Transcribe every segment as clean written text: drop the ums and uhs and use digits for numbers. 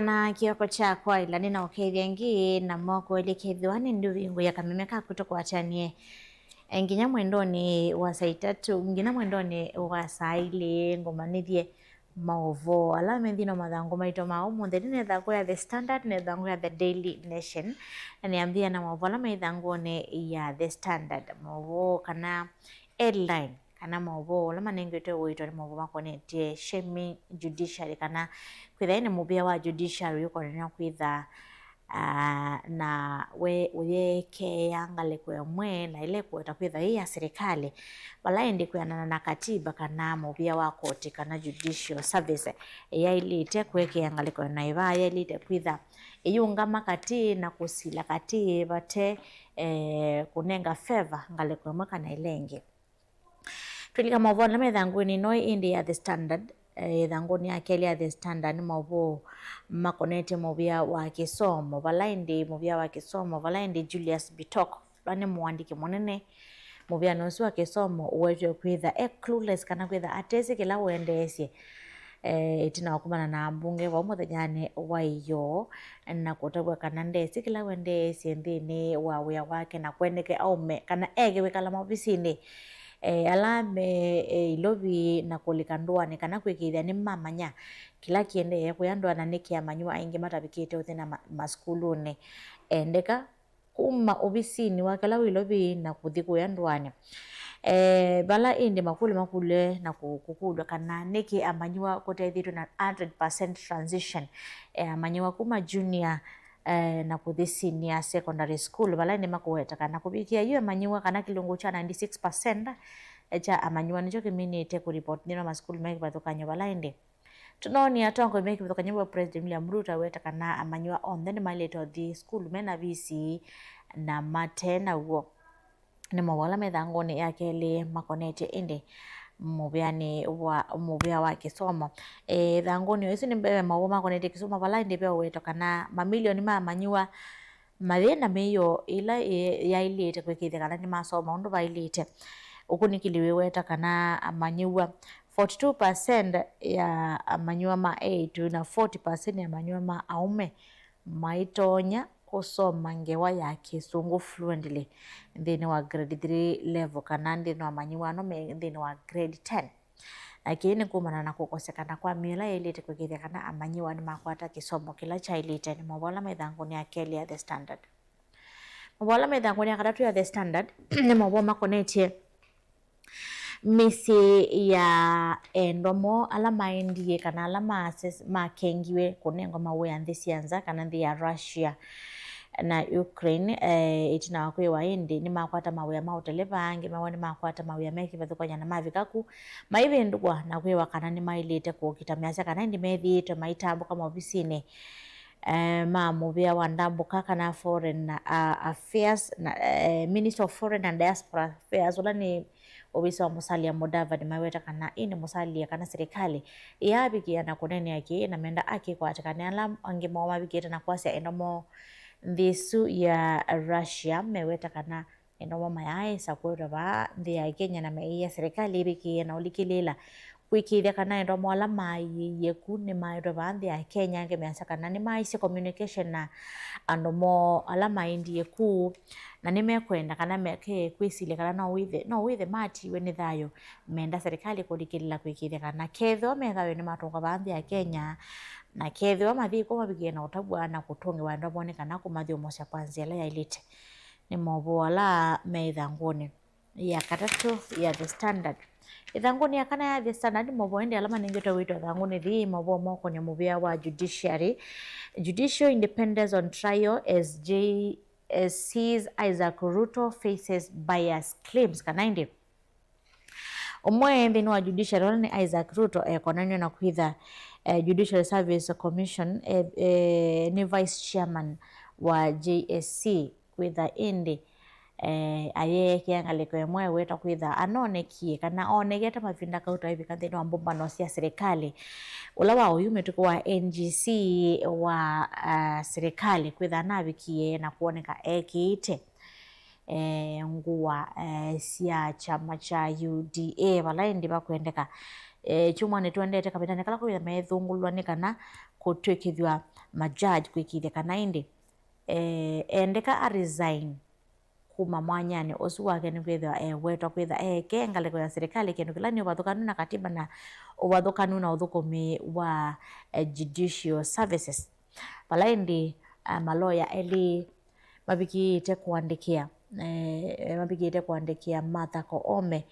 Na kioko chakwa ila nina ukethiangi na moko elekethwane ndu vingu ya kamemeka kutoka wachanie nginya mwendoni wa saa itatu ngina mwendoni wa saa ile ngomanithie maovo ala methino mathango maito mao mutheri nethango ya The Standard nethango ya The Daily Nation na niambia na maovo ala methangone ya The Standard maovo kana headline kana maovo ala manengete witwa maovo makonetie shaming judiciary kana kwitha ine mubia wa judiciary yuko nena kwitha na we uyeke yangale kwa mwe na ile kweta kwitha hii ya serikali balaindi kuyana na katiba kana mubia wa koti kana judicial service ya ilite kweke yangale kwa na iba ya ilite kwitha iyungama kati na kusila kati bate kunenga favor ngale kwa mwe kana ilenge tulika maovo na methanguni no indi ya The Standard thanguni akeli ya The Standard maovo makonete mubia wa kisomo balaindi mubia wa kisomo balaindi Julius Bitok bane muandiki munene mubia nosu wa kisomo uweje kwitha clueless kana kwitha atese kila uendeesye itina kumana na mbunge wa muthanyane wa iyo na kutabwa kana ndesi kila uendeesye nthini wa wia wake na kwendeke aume kana egewe kala mabisini alame ilobi na kulikandua kana kwikithia ni mamanya kila kiende kuyandwa na niki amanywa aingi matabikite uthina maskuluni endeka kuma obisini wakala ilobi na kuthi kuyandwane bala indi makule na kukudwa kana niki amanywa kutethitwe na 100% transition amanywa kuma junior na kuthi senior secondary school bala ni makuweta kana kubikia hiyo amanywa kana kilungu cha 96% cha amanywa nicho kiminite ku report nino maskulu meki bathukanya bala indi tunoni atongo meki bathukanya wa president William Ruto weta kana amanywa on then maleto the school mena visi na matena wo ni mawala methangone yake le makonete indi mubia wa kisomo thangoni isi ni mbebe mawo makonete kisomo bala indi be weta kana mamilioni mamanywa mathina meyo ila ya ilite kwikithia kana ni masoma undu bailite ukunikiliwe weta kana amanywa 42% ya amanywa ma A2 na 40% ya amanywa ma aume maitonya kusoma ngewa ya kisungu fluently nthini wa grade 3 level kana nthini wa amanywa no nthini wa grade 10 lakini kumana na kukosekana kwa mila ilite kwikithia kana amanywa ni makwata kisomo kila cha ilite ni mawala methanguni akeli ya The Standard mawala methanguni ya kadatu ya The Standard ni mawala makonetie misi ya endomo ala maendie kana ala makengiwe kunengo mawe ya nthisi yanza kana nthi ya Russia na Ukraine itina wakwe wa indi ni makwata mawe ya mautele bangi mawani makwata mawe ya meki bathukanya na mavikaku maive ndugwa na kwewa kana ni mailite kukita miasa kana indi methiitwe maitambo kama obisini mubia wa ndambuka kana foreign affairs na Minister of Foreign and Diaspora Affairs ula ni obisa wa Musalia Mudavadi maweta kana ini Musalia kana serikali yabikia na kunene yake na menda aki kwa atakane alam angi mwa bigeta na kwasi endomo ndisu ya Russia meweta kana endomo mayae sakwera ba ndi ya Kenya na meiya serikali ibikia na ulikilela kwikithia kana endomo ala mai yekune mairo bandi ya Kenya nge measa kana ni maisi communication na andomo ala maindi yeku na nimekwenda kana meke kwisile kana no withe mati we ni thayo menda serikali kulikilila kwikithia kana ketho methayo ni matonga bandi ya Kenya na ketho mathiko mabigie na utabwa na kutonge wa ndomo ne kana kumathio mosha kwanza ala ya ilite ni mobo ala methanguni ya katatu ya The Standard ithanguni ya kana ya The Standard mobo ende alama ningeto wito thanguni thi mobo moko ni mubia wa judiciary judicial independence on trial as sees Isaac Ruto faces bias claims kana indi umwe nthini wa judiciary ni Isaac Ruto konanyo na kwitha Judicial Service Commission ni vice chairman wa JSC kwitha indi aye kiangaliko emwe weta kwitha anonekie kana onegeta mavinda kauta hivi kanthini wa mbumbano cia serikali ula wa uyu metuko wa NGC wa serikali kwitha nabikie na kuoneka ekiite nguwa cia chama cha UDA balaindi bakwendeka chumwa ni tuendete kabitane kala kwitha methungulwa ni kana kutwikithwa majudge kwikithia kana indi endeka a resign kuma mwanyani usu wake ni kwithwa wetwa kwitha ke ngaleko ya serikali kindu kila ni uvathukanu na katiba na uvathukanu na uthukumi wa judicial services. Pala indi maloya eli mabikiite kuandikia Martha Koome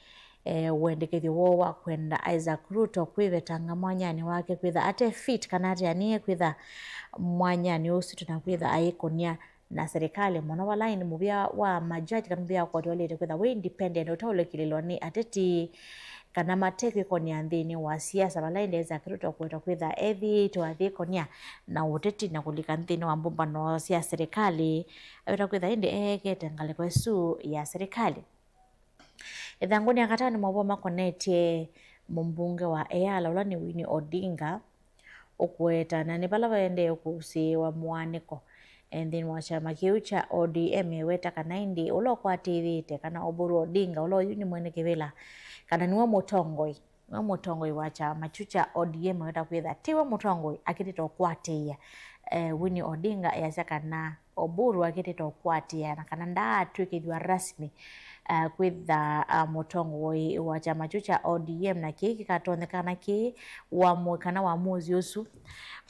wendekethio wo wa kwenda Isaac Ruto kwithetanga mwanyani wake kwitha ate fit kana ate anie kwitha mwanyani usu tunakwitha aikonia na serikali mono wala ini muvia wa majaji kana muvia kwa tuwalete kwitha we independent utaulekililwa ni ateti kana mateki konia nthini wa siasa wala indi Isaac Ruto kwitha ethi tuathi konia na uteti na kulika nthini wa mbumbano cia serikali awita kwitha indi ekete ngaleko esu ya serikali. Ithanguni ya katani mwavuo makonetie mumbunge wa Eyala ula ni Winnie Odinga ukweta na ni pala waende ukusiwa mwaniko nthini wa chama kiu cha ODM weta kana indi ulo kwatithite kana Oburu Odinga ulo ni mwene kivila kana niwe mutongoi wa chama kiu cha ODM weta kwitha tiwe mutongoi akitita ukwatia Winnie Odinga yasya kana Oburu akitita ukwatia na kana ndatwikithwa rasmi kwitha mutongoi wa chama kiu cha ODM na kiki katonekana ki kana wamuzi usu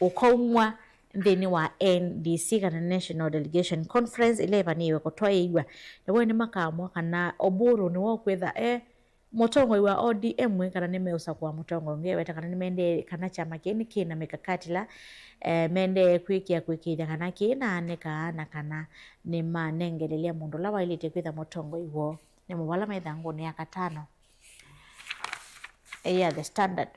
ukaumwa nthini wa NDC kana National Delegation Conference ile vaniwe kutwaigwa niwe ni makamwa kana Oburu niwo kwitha mutongoi wa ODM kana nimeusa kwa mutongoi ngeweta kana nimende kana chama kini kina mikakati la mende kwikithia kana kina anika na kana ni manengelelia mundu la wailite kwitha mutongoi wo ni muwala maithanguni ya katano ya The Standard.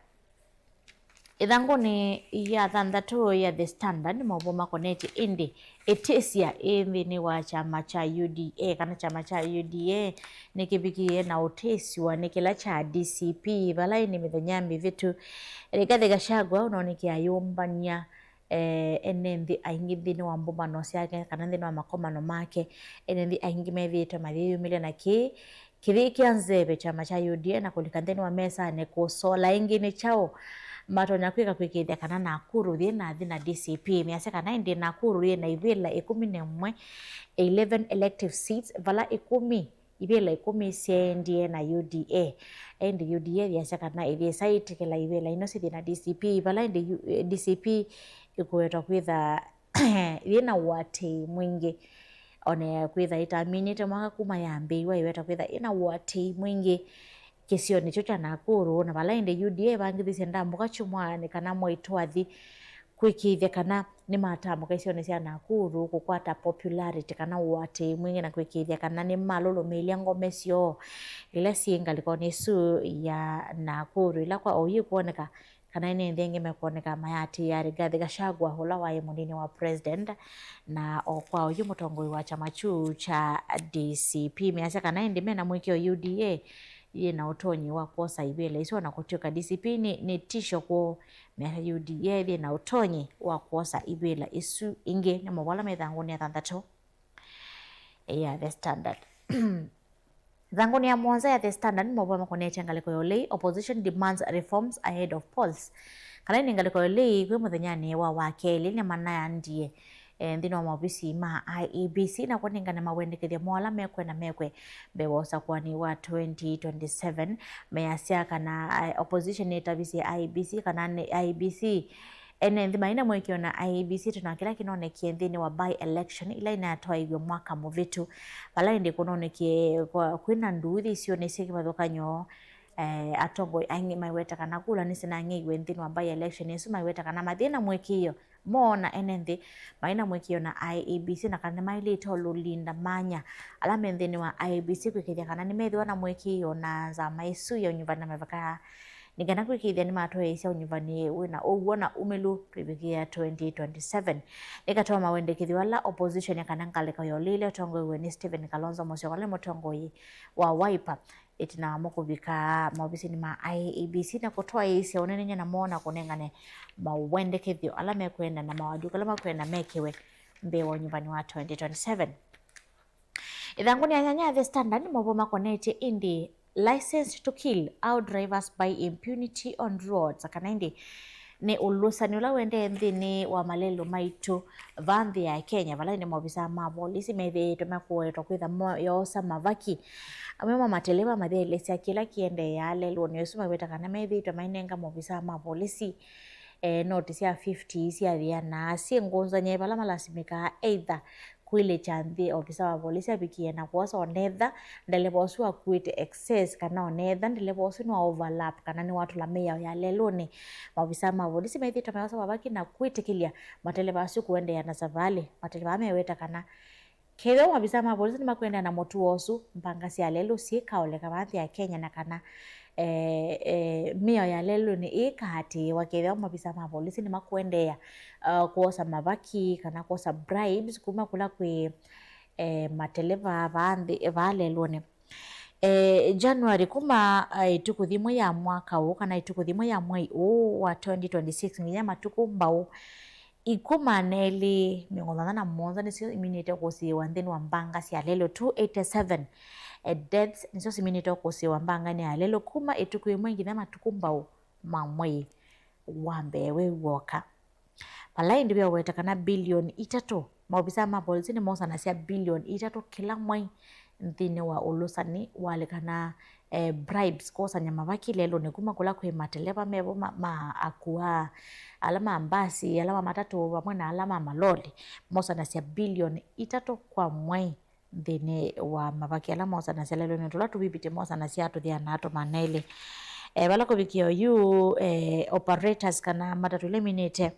Ithanguni ya thanthatu ya The Standard mauvo makoneti indi etisia nthini wa chama cha UDA kana chama cha UDA nikibikie na utesiwa ni kila cha DCP valaini mithenya vitu Rigathi Gachagua unaonikia yumbania enenthi aingi nthini wa mbumbano ciake kana nthini wa makomano make enenthi aingi methite mathiyumile na kithi kia nzeve chama cha UDA na kulika nthini wa mesa ni kusola ingi ni chao matonya kwikithia kana Nakuru thie na thina DCP miase kana indi Nakuru thie na ivila 11 elective seats vala 10 siendie na UDA endi UDA yase kana ithie saitikila ivila ino sithi na DCP vala indi DCP ikuwetwa kwitha thie na wati mwingi one kwitha itaminite mwaka kuma yambiwa iwetwa kwitha ina wati mwingi kisioni cho cha Nakuru na vala indi UDA vangithisia ndambuka chumwani kana mwaitwathi kwikithia kana ni matambuka isioni cia Nakuru kukwata popularity kana wati mwingi na kwikithia kana ni malulumilia ngome cio ila ciingaliko nisu ya Nakuru ila kwa oyi kuoneka kana ine nthengi mekoneka mayati ya Rigathi Gachagua hula wa munini wa president na kwa oyi mutongoi wa chama chu cha DCP miasa kana indi mena mwikio UDA na utonyi wa kuosa ivela iso na kutuka DCP ni tisho kwa mea UDA na utonyi wa kuosa ivela isu inge na mawala methanguni ya thanthatu ya The Standard. Thanguni ya mwanza ya The Standard mwabuwa makonete ngaliko yolei opposition demands reforms ahead of polls kana ini ngaliko yolei kwe muthenyani wa wakeli ni manaya ndie nthini wa maofisi ma IEBC na kuningana mawendekethia mwala mekwe bewosa kwani wa 2027 measia kana opposition etavisi IEBC kana IEBC nthi maina mwekio na IEBC tunakila kinonekie nthini wa by election ila inatwaigwe mwaka muvitu pala indi kunonekie kwina nduthi icio nisikivathukanyo atongo aingi maiweta kana kula nisina ngigwe nthini wa by election isu maiweta kana mathina mwekio mona enenthi maina mwekio na IEBC na kana mailite olulinda manya ala menthini wa IEBC kwikithia kana nimethiwa na mwekio na za maisu ya unyuvani mavaka nigana kwikithia ni matoeisya unyuvani wina uwona umelu kwivikia 2027 ikatoa mawendekethio ala opposition ya kana ngaleko yolile tongo ni Stephen Kalonzo Musyoka mutongoi wa Wiper itina mukuvika maofisini ma IEBC na kutoa isya unene na mona kunengane mawendekethio ala mekwenda na mawaduka ala mekwenda mekiwe mbewa nyumbani wa 2027. Ithanguni ya nyanya The Standard mwabuwa makonete indi licensed to kill, how drivers buy impunity on roads. Kana indi ni ulusani ula wende nthini wa malelo maitu vanthi ya Kenya vala ni maofisa ma polisi methiitwe makuetwa kwitha yosa mavaki amema mateleva mathelesya kila kiende ya lelo ni usuma weta kana methiitwe mainenga maofisa ma polisi notice ya 50 cia na si ngonzanye vala malasimika either kwile chanthi ofisa wa polisi abikie na kuosa onetha ndele bosu akwite excess kana onetha ndele bosu no overlap kana ni watu la meya ya leloni maofisa ma polisi methita maosa wabaki na kwitikilia matele basu kuendea na savali matele bameweta kana kedo maofisa ma polisi ni makwenda na motu osu mpanga cia lelo si kaoleka bathi ya Kenya na kana meya ya lelo ni ikahati wakethia maofisa ma polisi ni makwendea kuosa mavaki kana kuosa bribes kuma kula kwi mateleva valeloni January kuma ituku thimwe ya mwaka huu kana ituku thimwe ya mwai huu wa 2026 nginya matuku mbau ikuma neli miongo na mmonza nisio iminite kusiwa nthini wa mbanga cia lelo 287 deaths nisio iminite kusiwa mbanga ni ya lelo kuma ituku imwe nginya matuku mbau mamwei wa mbewe woka palai ndivyo weta kana bilioni 3 maofisa ma polisi ni mosa na cia bilioni 3 kila mwai nthini wa ulusani wale kana bribes kosa nyama vaki lelo ni kuma kula kwe mateleva mevo akua alama ambasi alama matatu vamwe na alama maloli mosa na cia bilioni 3 kwa mwai nthini wa mavaki alama mosa na cia lelo ni tula tuvipite mosa na cia tuthia nato manele vala kuvikio yu operators kana matatu eliminate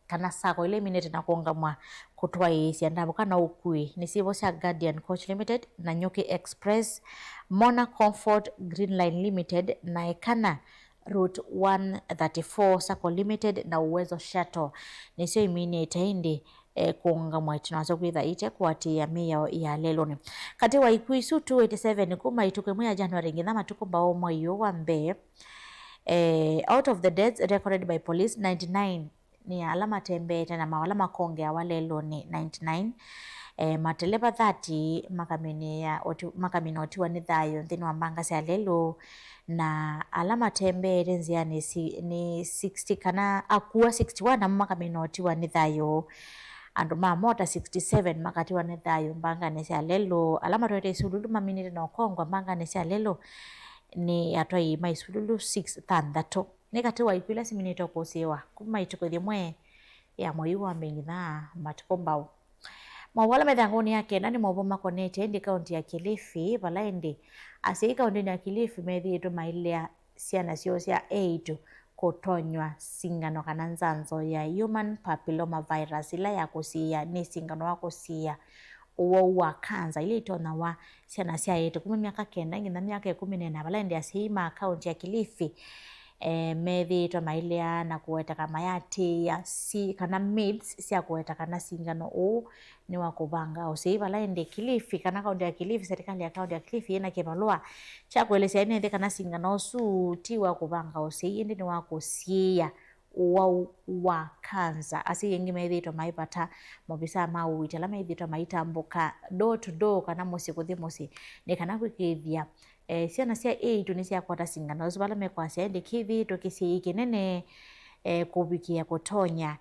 kana sako eliminate na kuongamwa kutwa isi andabo kana ukui ni sivo cia Guardian Coach Limited na Nyuki Express Mona Comfort Green Line Limited na ekana Route 134 Sacco Limited na Uwezo Shuttle nisio iminite indi kuongamwa itinazo kwitha ite kwati ya meya ya leloni kati wa ikuisu 287 kuma ituku imwe ya January ngitha matuku mbao mwayo wa mbe out of the deaths recorded by police 99 ni alama tembete na mawala makonge ya walelo ni 99 mateleva 30 makamini otiwa ni thayo nthini wa mbanga cia lelo na alama tembete nzia ni 60 kana akua 61 na makamini otiwa ni thayo andu mamota 67 makatiwa ni thayo mbanga ni cia lelo alama twete isululu maminite na okongwa mbanga ni cia lelo ni atwai maisululu 6 thandatu nekati wa ikwila siminito kusiwa kuma ituko thimwe ya mwai wa mbingitha matuko mbau mawala methangoni yake nani mwobo makonete endi kaunti ya Kilifi balaindi asi kaunti ya Kilifi methiitwe mailea ciana cio cia 8 kutonywa singano kana nzanzo ya human papilloma virus ila ya kusia ni singano wa kusia uwo wa kanza ile itona wa ciana cia 8 kuma miaka 9 nginya miaka 14 balaindi asima kaunti ya Kilifi methi mailea na kuweta kama yati ya si kana maids cia kuweta kana singano u ni wa kubanga usiiva laende Kilifi kana kaunti ya Kilifi serikali ya kaunti ya Kilifi ina kibalua cha kuelezea ine kana singano su ti wa kubanga usiinde ni wa kusia wa kanza asi yengi methi maipata mobisa mau itala methi maitambuka door to door kana musi kuthi musi ni kana kwikithia ciana cia 8 ni cia kwata singano zibala mekwasya ende kithi tukisi kinene kubikia kutonya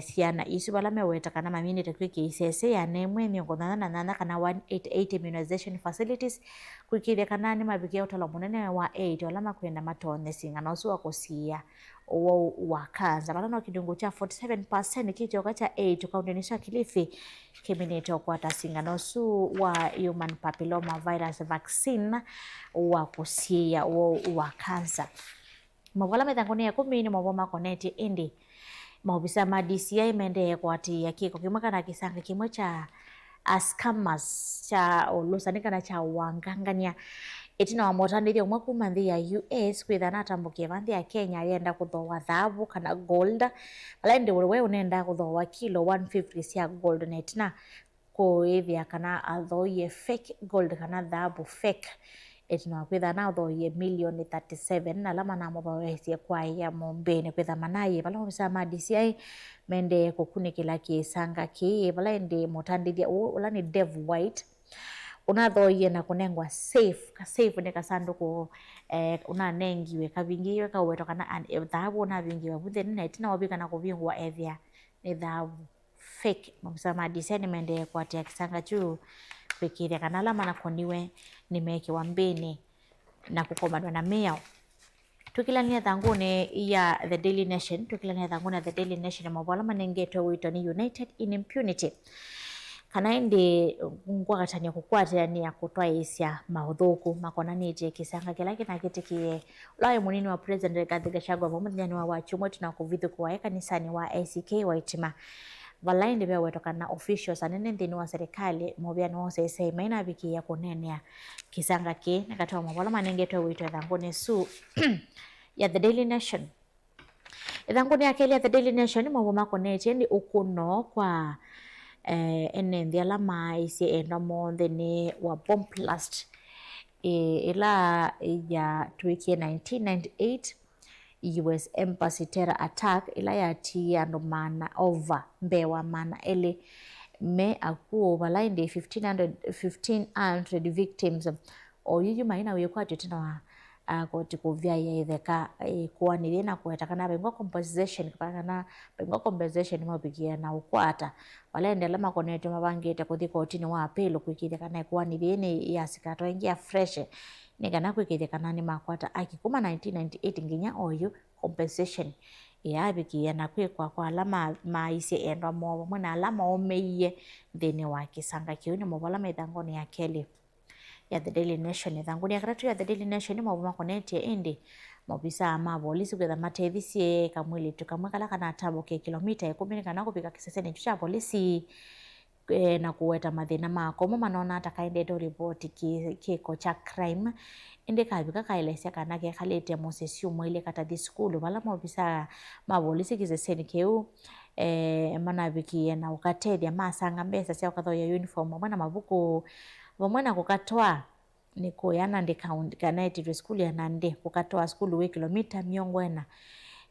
ciana isu bala meweta kana maminite kwiki isese ya nemwe miongo na kana 188 immunization facilities kwikithia kana ni mabikia utalo munene wa 8 wala makwenda matone singano su kusia uwo wakaza bala no kidungu cha 47% kichoka cha 8 kaunti Kilifi kiminite kwata singano su wa human papilloma virus vaccine wa kusia uwo wakaza mawala methangoni ya 10 ni mawoma koneti indi maofisa ma DCI mende kwati ya kiko kimwe kana kisanga kimwe cha scammers cha ulusani kana cha wangangania itina wa motandithia umwe kuma nthi ya US kwithana atambukia vanthi ya Kenya yenda kuthowa thabu kana gold alainde wewe unenda kuthowa kilo 150 cia gold na itina kuithia kana athoie fake gold kana thabu fake itina kwithana athoie milioni 37 na alama na mothoesie kwa ya mombeni kwitha manaye vala misa ma DCI mende kukunikila kisanga ki vala indi motandithia ula ni Dev White unathoie na kunengwa safe ni kasanduku unanengiwe kavingiwe kauweto kana thahabu unavingiwa vutheni na itina wabika na kuvingwa ethia ni thahabu fake mabisa madiseni mende kwatia kisanga juu kwikiria kana alama na koniwe nimekiwa mbini na kukomadwa na miao. Tukilania thanguni ya The Daily Nation, The Daily Nation mawala manengetwe wito ni United in Impunity. Kana indi ngwagatania kukwatania kutwa isya mauthuku makonanite kisanga kila kina kitikie ulaya munini wa President Rigathi Gachagua pamoja wa wachumwe tuna kuvithu kwa kanisani wa ACK Waitima valaindi bya wetokana officials anene nthini wa serikali mobiani wose sei maina biki ya kunenea kisanga ki nakatoa mawala manengetwe wito thanguni su ya The Daily Nation. Ithanguni ya keli ya The Daily Nation mambo makonete ni ukuno kwa enenthi alama isi enda monthe ni wa bomb blast ila ya tuikie 1998 US Embassy terror attack ila ya ti ando mana over mbewa mana ele me akuo balainde 1500 victims o yuyu maina wiyukwatyo tina wa koti kuvya yaitheka kuanirie na kuetakana bengwa compensation kana bengwa compensation mabikia na ukwata walaende alama konete mabangite kuthi kotini wa apelo kwikithia kana kuanirie ni yasikato ingia fresh ni kana kwikithia kana ni makwata akikuma 1998 nginya oyu compensation yabikia na kwikwa kwa alama maisi endwa mobo mwana alama omeiye thini wa kisanga kiuni mobola methangoni ya keli ya The Daily Nation. Thanguni ya karatu ya The Daily Nation mawuma konete indi mabisa ama polisi kwetha matevisie kamwili tukamwe kala kana tabo ke kilomita 10 kana kupika kiseseni cha polisi na kuweta mathina mako manona atakaende do report kiko cha crime indi kabika kaelesya kana ke khalete Moses umwile kata the school bala mabisa mapolisi kiseseni keu manabikie na ukatethia masanga mbesa cia ukathoya uniform mwana mabuku vamwena kukatoa ni kuyana ndi kaunti kanaiti school ya Nandi kukatoa school we kilomita miongwena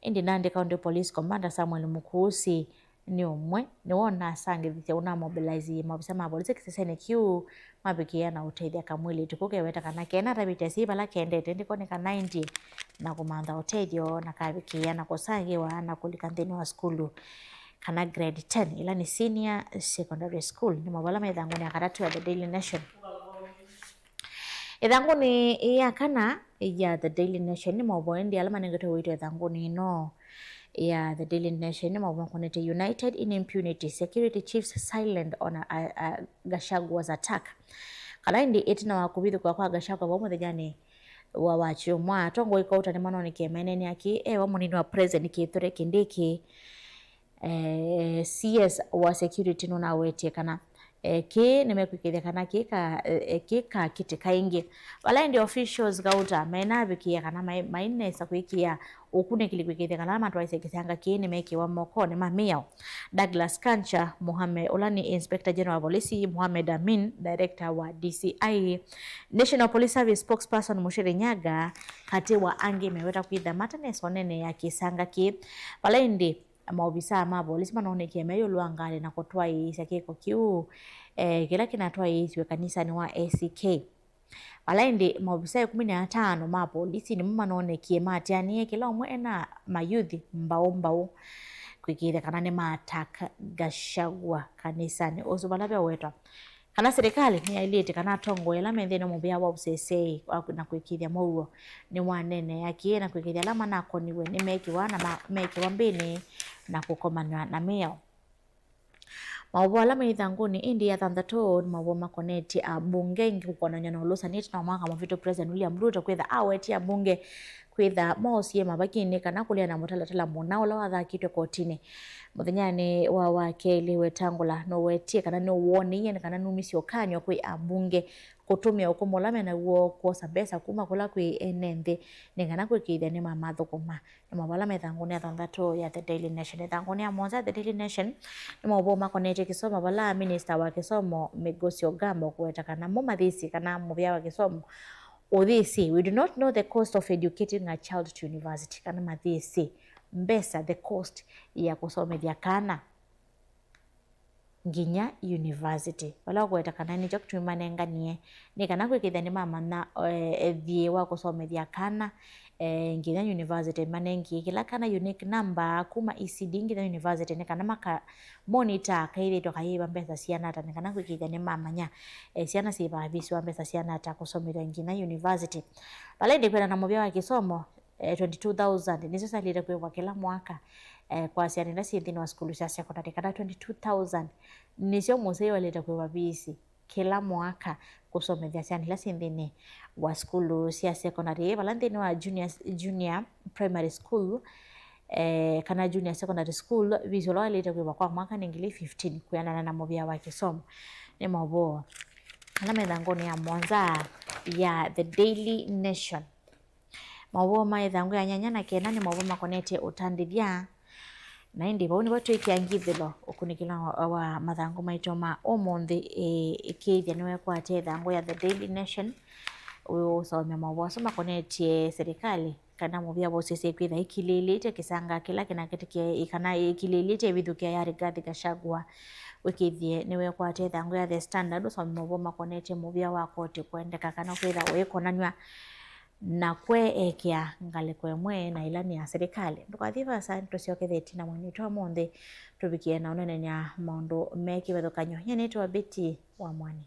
indi Nandi County Police Commander Samuel Mukusi ni umwe ni wona sange thithia una mobilize mabisa mapolisi kisesene kiu mabikia na uteithia kamwili tukuke weta kana kena rabite siba la kendete ndiko ni ka 90 na kumantha uteithio na kabikia na kusangiwa na kulikanthini wa skulu kana grade 10 ila ni senior secondary school ni mabala maithanguni ya karatu ya The Daily Nation. Ithanguni ya kana ya The Daily Nation ni maboendi alama nengeto wito ithanguni no ya The Daily Nation ni maboendi United in Impunity, security chiefs silent on Gachagua's attack. Kala indi itina wakubithu kwa Gachagua pamoja jani wa wachumwa tongo ikauta ni manoni kemeneni aki wa munini wa president Kithure Kindiki CS wa security nuna wetie kana ki nimekwikithia kana kika kiti kaingi wala ndi officials gauta mena bikia kana mainesa kwikia ukune kilikwikithia kana matu aise kisanga ki nimekiwa mokoni mamio Douglas Kancha Mohamed Olani Inspector General Police Mohamed Amin Director wa DCI National Police Service Spokesperson Mushiri Nyaga kati wa angi meweta kwitha mataneso nene ya kisanga ki wala ndi maobisa ama polisi manaonekia meyo luangale na kutwa isa kiko kiu kila kinatwa iswe kanisa ni wa ACK walaindi maobisa 15 ma polisi ni manaonekia matianie kila umwe na mayuthi mbao kwikire kana ni mataka Gachagua kanisani ozubalabya wetwa kana serikali ni ilete kana tongo ela mendene mubya wa usese na kwikithia mouo ni wanene yake na kwikithia lama nako niwe ni mekiwa na mekiwa mbini na kukomana na meo mawala maithanguni indi ya thanthatu mawoma koneti abunge ngikukona na ulusa niti na mwaka mavito President William Ruto kwitha aweti ya bunge kwitha mosie mabakini kana kulia na mutalatala muna ula wathakitwe kotini muthenyani wa wakeli wetangula no wetie kana no woni kana numisio kanyo kwi abunge kutumia ukomolame na uo kosa besa kuma kula kwi enende ningana kwikithia ni mamathukuma ni mawala maithanguni ya thanthatu ya The Daily Nation thanguni ya monza The Daily Nation ni mawoma koneti kisoma bala minister wa kisomo Migosi Ogambo kuweta kana mumathisi kana muvya wa kisomo Uthisi, we do not know the cost of educating a child to university. Kana mathisi, mbesa the cost ya kusomethia kana. nginya university wala gweta kana ni chok tumanenganie ni kana kwikithia ni mama na thie wa kusomethia kana nginya university manengi kila kana unique number kuma ECD nginya university ni kana maka monitor kaithitwo kaiba mbesa ciana ta ni kana kwikithia ni mama nya ciana ciba visi wa mbesa ciana ta kusomithia nginya university pale ndikwenda na mubia wa kisomo 22,000 nizo salire kwa kila mwaka kwa ciana ila cithi wa skulu cia secondary kana 22,000 nicio musei waleta kwa visi kila mwaka kusomethia ciana ila cithi wa skulu cia secondary balantini wa junior primary school kana junior secondary school visi waleta kwa mwaka ni ngili 15 kuyanana na mubia wa kisomo ni maboa ala methangoni ya Mwanza ya The Daily Nation maboa maithangu ya nyanya na kena ni maboa makonete utandithia na indi bauni watu ikiangithilo ukunikila wa mathangu maitoma omonthi ikithia niwe kwa thethangu ya The Daily Nation usome maboa soma konetie serikali kana mubia bosese kwitha ikililite kisanga kila kinaketikie ikana ikililite vithukia ya Rigathi Gachagua wikithie niwe kwa thethangu ya The Standard usome maboa makonete mubia wa koti kwendeka kana kwitha wikonanywa na ekea ngaliko emwe na ilani ya serikali ndukathiva santo cioketheti na mwanito wa monthe tubikie na unene nya maundu meki bethukanyo nyenetwa Beti wa Mwani.